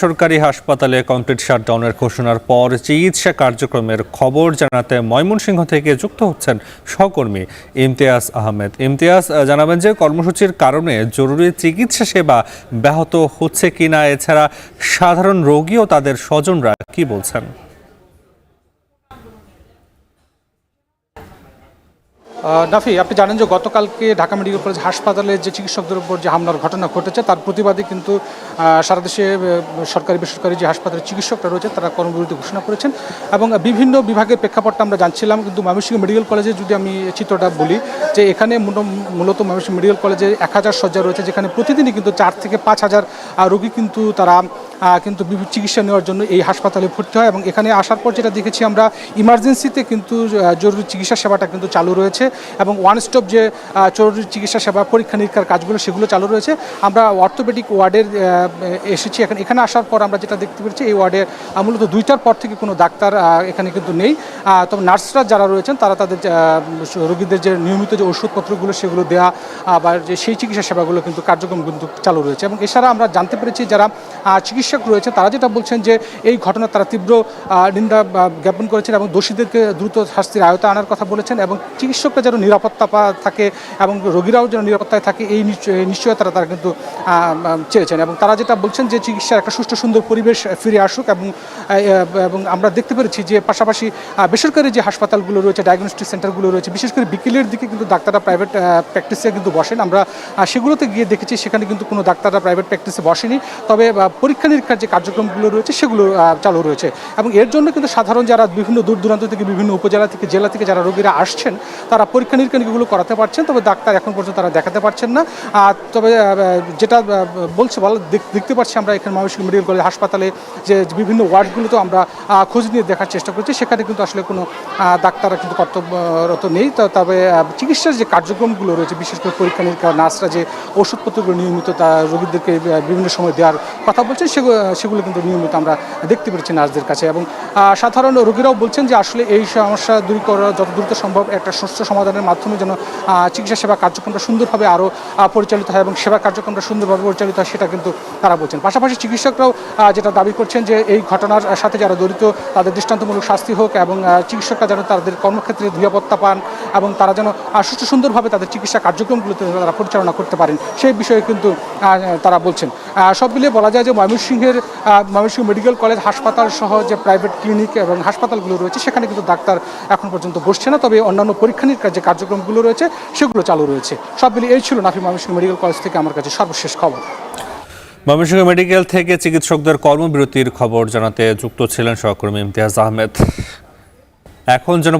সরকারি হাসপাতালে কমপ্লিট শাটডাউনের ঘোষণার পর চিকিৎসা কার্যক্রমের খবর জানাতে ময়মনসিংহ থেকে যুক্ত হচ্ছেন সহকর্মী ইমতিয়াজ আহমেদ। ইমতিয়াজ, জানাবেন যে কর্মসূচির কারণে জরুরি চিকিৎসা সেবা ব্যাহত হচ্ছে কিনা, এছাড়া সাধারণ রোগী ও তাদের স্বজনরা কি বলছেন? নাফি, আপনি জানেন যে গতকালকে ঢাকা মেডিকেল কলেজ হাসপাতালে যে চিকিৎসকদের উপর যে হামলার ঘটনা ঘটেছে তার প্রতিবাদে কিন্তু সারা দেশে সরকারি বেসরকারি যে হাসপাতালের চিকিৎসকরা রয়েছে তারা কর্মবিরতি ঘোষণা করেছেন এবং বিভিন্ন বিভাগের প্রেক্ষাপটটা আমরা জানছিলাম। কিন্তু ময়মনসিংহ মেডিকেল কলেজে যদি আমি চিত্রটা বলি যে এখানে মূলত ময়মনসিংহ মেডিকেল কলেজে 1000 শয্যা রয়েছে, যেখানে প্রতিদিনই কিন্তু 4 থেকে 5000 রোগী কিন্তু তারা কিন্তু চিকিৎসা নেওয়ার জন্য এই হাসপাতালে ভর্তি হয়। এবং এখানে আসার পর যেটা দেখেছি আমরা, ইমার্জেন্সিতে কিন্তু জরুরি চিকিৎসা সেবাটা কিন্তু চালু রয়েছে এবং ওয়ান স্টপ যে জরুরি চিকিৎসা সেবা পরীক্ষা নিরীক্ষার কাজগুলো সেগুলো চালু রয়েছে। আমরা অর্থোপেডিক ওয়ার্ডের এসেছি, এখানে আসার পর আমরা যেটা দেখতে পেরেছি এই ওয়ার্ডে মূলত 2টার পর থেকে কোনো ডাক্তার এখানে কিন্তু নেই। তবে নার্সরা যারা রয়েছেন তারা তাদের রোগীদের যে নিয়মিত যে ওষুধপত্রগুলো সেগুলো দেওয়া বা যে সেই চিকিৎসা সেবাগুলো কিন্তু কার্যক্রম কিন্তু চালু রয়েছে। এবং এছাড়া আমরা জানতে পেরেছি যারা চিকিৎসক রয়েছে তারা যেটা বলছেন যে এই ঘটনা তারা তীব্র নিন্দা জ্ঞাপন করেছেন এবং দোষীদেরকে দ্রুত শাস্তির আয়তায় আনার কথা বলেছেন এবং চিকিৎসকরা যেন নিরাপত্তা থাকে এবং রোগীরাও যেন নিরাপত্তায় থাকে এই নিশ্চয়তা তারা কিন্তু চেয়েছেন। এবং তারা যেটা বলছেন যে চিকিৎসার একটা সুষ্ঠু সুন্দর পরিবেশ ফিরে আসুক। এবং আমরা দেখতে পেরেছি যে পাশাপাশি বেসরকারি যে হাসপাতালগুলো রয়েছে, ডায়াগনস্টিক সেন্টারগুলো রয়েছে, বিশেষ করে বিকেলের দিকে কিন্তু ডাক্তাররা প্রাইভেট প্র্যাকটিসে কিন্তু বসেন। আমরা সেগুলোতে গিয়ে দেখেছি সেখানে কিন্তু কোনো ডাক্তাররা প্রাইভেট প্র্যাকটিসে বসেনি, তবে পরীক্ষা নিরীক্ষার যে কার্যক্রমগুলো রয়েছে সেগুলো চালু রয়েছে। এবং এর জন্য কিন্তু সাধারণ যারা বিভিন্ন দূর দূরান্ত থেকে, বিভিন্ন উপজেলা থেকে, জেলা থেকে যারা রোগীরা আসছেন তারা পরীক্ষা নিরীক্ষাগুলো করাতে পারছেন, তবে ডাক্তার এখন পর্যন্ত তারা দেখাতে পারছেন না। তবে যেটা দেখতে পাচ্ছি আমরা এখানে ময়মনসিংহ মেডিকেল কলেজ হাসপাতালে যে বিভিন্ন ওয়ার্ডগুলোতেও আমরা খোঁজ নিয়ে দেখার চেষ্টা করছি, সেখানে কিন্তু আসলে কোনো ডাক্তাররা কিন্তু কর্তব্যরত নেই। তবে চিকিৎসার যে কার্যক্রমগুলো রয়েছে, বিশেষ করে পরীক্ষা নিরীক্ষা, নার্সরা যে ওষুধপত্রগুলো নিয়মিত রোগীদেরকে বিভিন্ন সময় দেওয়ার কথা বলছেন সেগুলো কিন্তু নিয়মিত আমরা দেখতে পেরেছি নার্সদের কাছে। এবং সাধারণ রোগীরাও বলছেন যে আসলে এই সমস্যা দূর করা যত দ্রুত সম্ভব একটা সুষ্ঠু সমাধানের মাধ্যমে যেন চিকিৎসা সেবা কার্যক্রমটা সুন্দরভাবে আরও পরিচালিত হয় এবং সেবা কার্যক্রমটা সুন্দরভাবে পরিচালিত হয়, সেটা কিন্তু তারা বলছেন। পাশাপাশি চিকিৎসকরাও যেটা দাবি করছেন যে এই ঘটনার সাথে যারা জড়িত তাদের দৃষ্টান্তমূলক শাস্তি হোক এবং চিকিৎসকরা যেন তাদের কর্মক্ষেত্রে নিরাপত্তা পান এবং তারা যেন সুষ্ঠু সুন্দরভাবে তাদের চিকিৎসা কার্যক্রমগুলোতে তারা পরিচালনা করতে পারেন, সেই বিষয়ে কিন্তু তারা বলছেন। সব মিলিয়ে বলা যায় যে ময়মনসিংহ মেডিকেল কলেজ হাসপাতাল সহ যে প্রাইভেট ক্লিনিক এবং হাসপাতালগুলো রয়েছে সেখানে কিন্তু ডাক্তার এখন পর্যন্ত বসছে না, তবে অন্যান্য পরীক্ষা নিরীক্ষার যে কার্যক্রমগুলো রয়েছে সেগুলো চালু রয়েছে। সব মিলিয়ে এই ছিল নাফি ময়মনসিংহ মেডিকেল কলেজ থেকে আমার কাছে সর্বশেষ খবর। ময়মনসিংহ মেডিকেল থেকে চিকিৎসকদের কর্মবিরতির খবর জানাতে যুক্ত ছিলেন সহকর্মী ইমতিয়াজ আহমেদ। এখন যেন